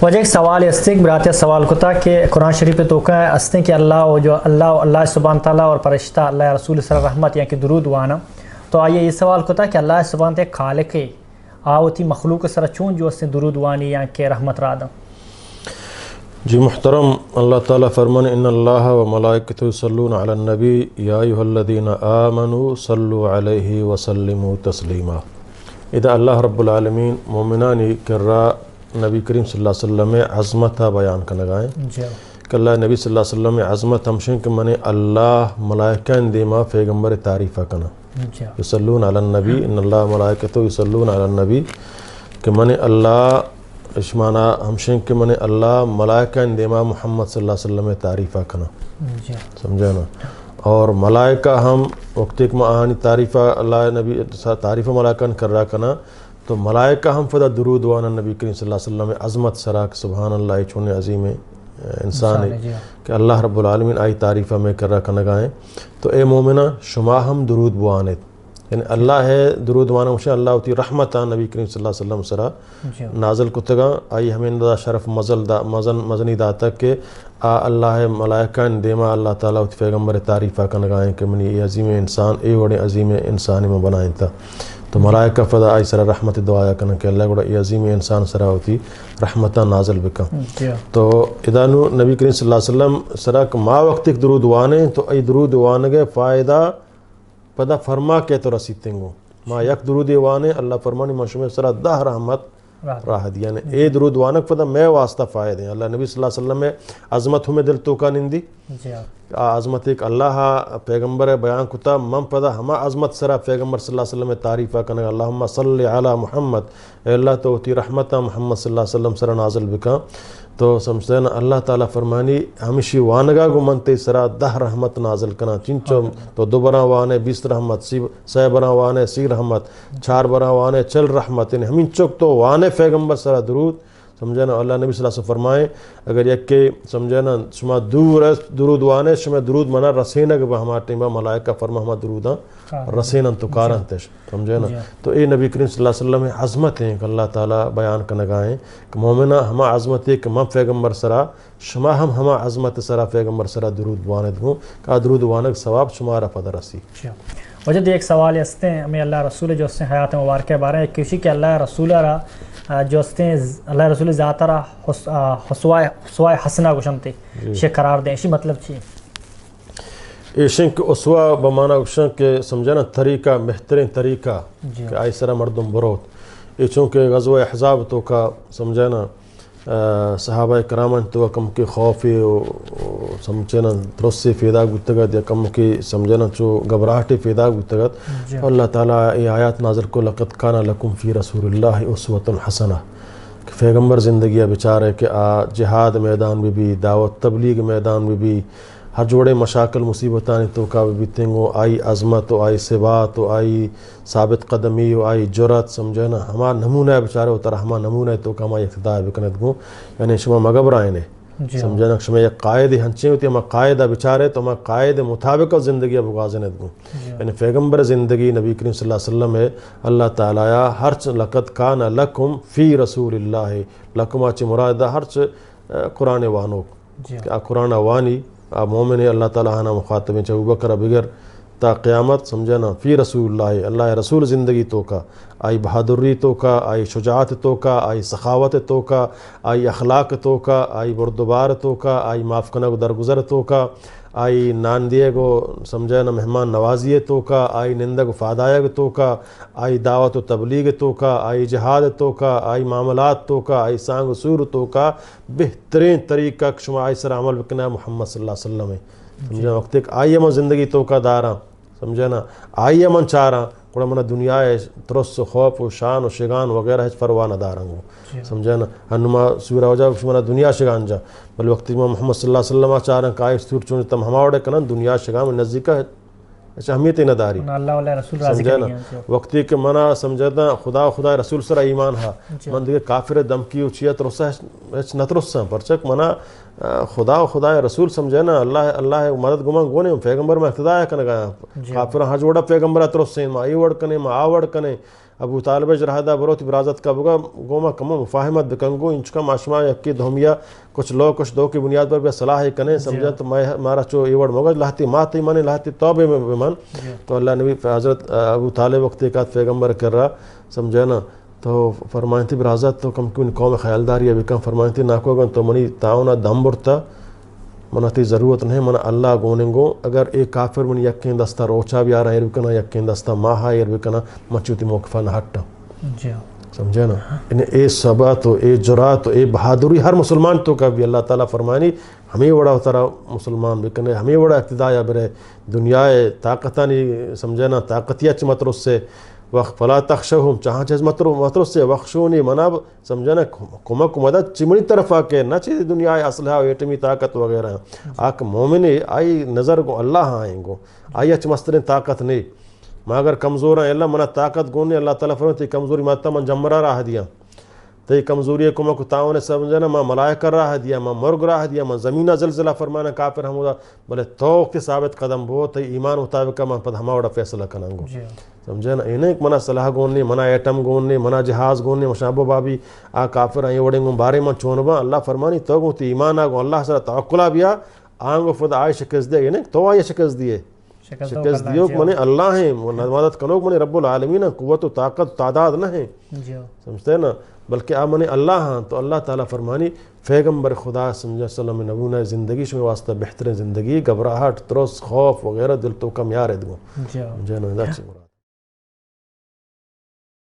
وجہ ایک سوال ہستے کہ براتیہ سوال کتا کہ قرآن شریف تو کہ ہستے کہ اللہ سبحانہ تعالیٰ اور فرشتہ اللہ رسول صلی اللہ رحمت یا کہ درود وانا تو آئیے یہ سوال کتا کہ اللہ سبحانہ تعالیٰ خالق ہے آوتی مخلوق سر چون جو ہستے درود وانی یا کہ رحمت رادا. جی محترم، اللہ تعالیٰ فرمان ان اللہ و ملائکتہ یصلون علی النبی یا ایھا الذین آمنوا صلوا علیہ وسلموا تسلیما. اذا اللہ رب العالمین مومنانی کرا نبی کریم صلی اللہ علیہ وسلم عظمت بیان کرنا گائیں کہ اللہ نبی صلی اللہ علیہ وسلم عظمت ہمشن کہ من اللہ ملائکہ دیما پیغمبر تعریفہ کنا یصلون علی النبی ان اللہ ملائکتہ یصلون علی النبی کہ من اللہ اشمانا ہمشن کہ من اللہ ملائکہ دیما محمد صلی اللہ علیہ وسلم تعریفہ کنا سمجھا نا. اور ملائکہ ہم وقت ایک معانی تعریفہ اللہ نبی تعریفہ ملائکہ کر رہا کنا تو ملائکہ ہم فدا درود وانا نبی کریم صلی اللہ علیہ وسلم عظمت سراک سبحان اللہ چھونے عظیم انسان ہے کہ اللہ رب العالمین آئی تعریفہ میں کر رہا کنا گائیں. تو اے مومنہ شما ہم درود بوانت یعنی اللہ ہے درود وانا مشاہ اللہ ہوتی رحمت نبی کریم صلی اللہ علیہ وسلم سرا نازل کتگا آئی ہمیں دا شرف مزنی داتا کہ اللہ ملائکہ دیما اللہ تعالیٰ ہوتی پیغمبر تعریفہ کنا گائیں کہ منی یہ عظیم انسان اے وڑے عظیم انسانی میں بنائیں تھا. تو ملائکہ فدا آئی سرا رحمت دعایا کنا کہ اللہ گوڑا یہ عظیم انسان سرا ہوتی رحمتہ نازل بکا. تو ادانو نبی کریم صلی اللہ علیہ وسلم سرا کہ ما وقت ایک درود وانے تو ای درود وانگے فائدہ پدا فرما کے تو رسیتے گو ما یک درود وانے اللہ فرمانی ما شمع سرا 10 رحمت راہ دیا یعنی اے درود وانک پدا میں واسطہ فائدہ ہیں. اللہ نبی صلی اللہ علیہ وسلم میں عظمت ہمیں دل تو کا نندی عظمت ایک اللہ پیغمبر بیان کتا من پدا ہما عظمت سرا پیغمبر صلی اللہ علیہ وسلم تعریفہ کرنے اللہم صلی علی محمد اے اللہ تو ہوتی رحمتہ محمد صلی اللہ علیہ وسلم سرا نازل بکا. تو سمجھتے ہیں اللہ تعالیٰ فرمانی ہمیشی وانگا گو منتے سرا 10 رحمت نازل کنا چنچو تو 2 برا وانے 20 رحمت 6 برا وانے 30 رحمت 4 برا وانے 40 رحمت یعنی ہمیں چک تو وانے پیغمبر سرا درود سمجھے نا. اللہ نبی صلی اللہ علیہ وسلم فرمائے اگر یک کے سمجھے نا شما دور درود وانے شما درود منا رسینگ با ہما ٹیمہ ملائکہ فرما ہما دروداں رسینن تو کارن تش سمجھے نا. تو اے نبی کریم صلی اللہ علیہ وسلم عظمت ہیں کہ اللہ تعالیٰ بیان کنگائیں کہ مومنہ ہما عظمت ہے کہ من پیغمبر سرا شما ہما عظمت سرا پیغمبر سرا درود واند ہوں کہ درود وانگ ثواب شمارا پدہ رسی. وجہ ایک سوال ہستے ہیں ہمیں اللہ رسول جو ہستے ہیں حیات مبارکہ بارے ہیں کسی کہ اللہ رسول را جو ہستے ہیں اللہ رسول ذات را حسوائے حسنہ گوشنتے شے قرار دیں اسی مطلب چیئے ایشن کہ اسوہ بمانا گوشن کہ سمجھے نا طریقہ بہترین طریقہ کہ آئی سرا مردم بروت یہ چونکہ غزوہ احزاب تو کا سمجھے نا صحابہ کرامن تو کم کی خوفی سمجھے نا ترسی فیدا گتگت یا کم کی سمجھے نا چو گھبراہٹی فیدا گتگت اللہ تعالیٰ یہ آیات نازل کو لقد کان لکم فی رسول اللہ اسوۃ حسنہ کہ پیغمبر زندگیہ بیچارے کہ جہاد میدان بھی دعوت تبلیغ میدان بھی ہر جوڑے مشاکل مصیبتانی تو کا بھی تنگو آئی عظمت و آئی ثبات و آئی ثابت قدمی و آئی جرت سمجھے نا ہما نمونہ بیچارے ہوتا ہما نمونہ تو کا ہما اقتداء بکند گو یعنی شما مغبرائنے سمجھے نا شما یک قائد ہنچے ہوتی ہما قائدہ بیچارے تو ہما قائد مطابق زندگی بغازند گو یعنی پیغمبر زندگی نبی کریم صلی اللہ علیہ وسلم ہے اللہ تعالیٰ ہرچ لقد کان لکم فی رسول اللہ لکم آچی مرادہ ہرچ قرآن وانوک قرآن وانی مومن اللہ تعالیٰ ہانا مخاطب ہیں چاہے بکر بگر تا قیامت سمجھے نا فی رسول اللہ اللہ رسول زندگی تو کا آئی بہادری تو کا آئی شجاعت تو کا آئی سخاوت تو کا آئی اخلاق تو کا آئی بردبار تو کا آئی معاف کنگ درگزر تو کا آئی ناندیے گو سمجھے نا مہمان نوازیے تو کا آئی نندگ فادائگ تو کا آئی دعوت و تبلیغ تو کا آئی جہاد تو کا آئی معاملات تو کا آئی سانگ سور تو کا بہترین طریقہ شما آئی سر عمل بکنا محمد صلی اللہ علیہ وسلم ہے سمجھے وقت ایک آئی من زندگی تو کا داراں سمجھے نا آئی من چاراں کوڑا منا دنیا ہے ترس خوف و شان و شگان وغیرہ ہے پروانہ دارنگ ہو سمجھے نا ہنما سورہ وجہ منا دنیا شگان جا بل وقت محمد صلی اللہ علیہ وسلم چارن کا آئی سور چونی تم ہماوڑے کنن دنیا شگان میں نزدیکہ ہے اہمیت نہ داری سمجھے نا وقتی کہ منا سمجھتا خدا رسول سر ایمان ہا من دیکھ کافر دمکی اچیت رسا نترسا پرچک منا خدا رسول سمجھے نا اللہ مدد گمان گونے پیغمبر میں اقتداء کنے گا کافر ہاں جوڑا پیغمبر اترسین ما ای وڑ کنے ما آوڑ کنے ابو طالب جرہدہ بروت برازت کا بگا گوما کم مفاہمت بکنگو انچکا معاشمہ یکی دھومیا کچھ لو کچھ دو کی بنیاد پر صلاح کنے سمجھا تو مارا چو ایوڑ موگا لہتی ماتی مانے لہتی توبے میں بمان تو اللہ نبی حضرت ابو طالب وقت ایک پیغمبر کر رہا سمجھا نا تو فرمائیں تھی برازت تو کم کیوں قوم خیالداری ہے بکم فرمائیں تھی ناکو گن تو منی تاؤنا دم برتا منا تی ضرورت نہیں منا اللہ گوننگو اگر ایک کافر من یکین دستا روچا بھی آ رہا ہے بکنا یکین دستا ماہا ہے بکنا مچوتی موقفہ نہ ہٹا سمجھے نا انہیں اے ثبات و اے جرات و اے بہادری ہر مسلمان تو کا بھی اللہ تعالیٰ فرمانی ہمیں وڑا اترا مسلمان بکنے ہمیں وڑا اقتداء برے دنیا طاقتہ نہیں سمجھے نا طاقتیہ چمترس سے وقت فلا تخشوہم چاہاں چیز مطرس سے وخشونی مناب سمجھا نا کمک مدد چمڑی طرف آکے نہ چیز دنیا اسلحہ و ایٹمی طاقت وغیرہ آک مومنی آئی نظر کو اللہ آئیں گو آئی اچھ مسترین طاقت نہیں میں اگر کمزور ہیں اللہ منا طاقت گونی اللہ تعالیٰ فرماتے کمزوری ماتا من جمرہ راہ دیا تو یہ کمزوری کمک تاؤنے سمجھنا میں ملائکہ راہ دیا میں مرگ راہ دیا میں زمینہ زلزلہ فرمانا کافر ہمودا بلے توقت ثابت قدم بہت تو ایمان مطابقہ میں پد ہما وڑا فیصلہ کنانگو سمجھے نا انہیں منا صلاح گونی منا ایٹم گونی منا جہاز گونی مشابہ بابی آ کافر آئیں وڑیں گو بارے من چونبا اللہ فرمانی تو گو تی ایمان آگو اللہ سر توقلہ بیا آنگو فد آئی شکست دے انہیں تو آئی شکست دیے شکست دیو کہ منے اللہ ہیں مدد کنوک منے رب العالمین قوت و طاقت تعداد نہ ہیں سمجھتے نا بلکہ آپ منے اللہ ہاں تو اللہ تعالیٰ فرمانی پیغمبر خدا سمجھا صلی اللہ علیہ نبونا زندگی شمی واسطہ بہترین زندگی گھبراہٹ ترس خوف وغیرہ دل تو کم یار ہے دوں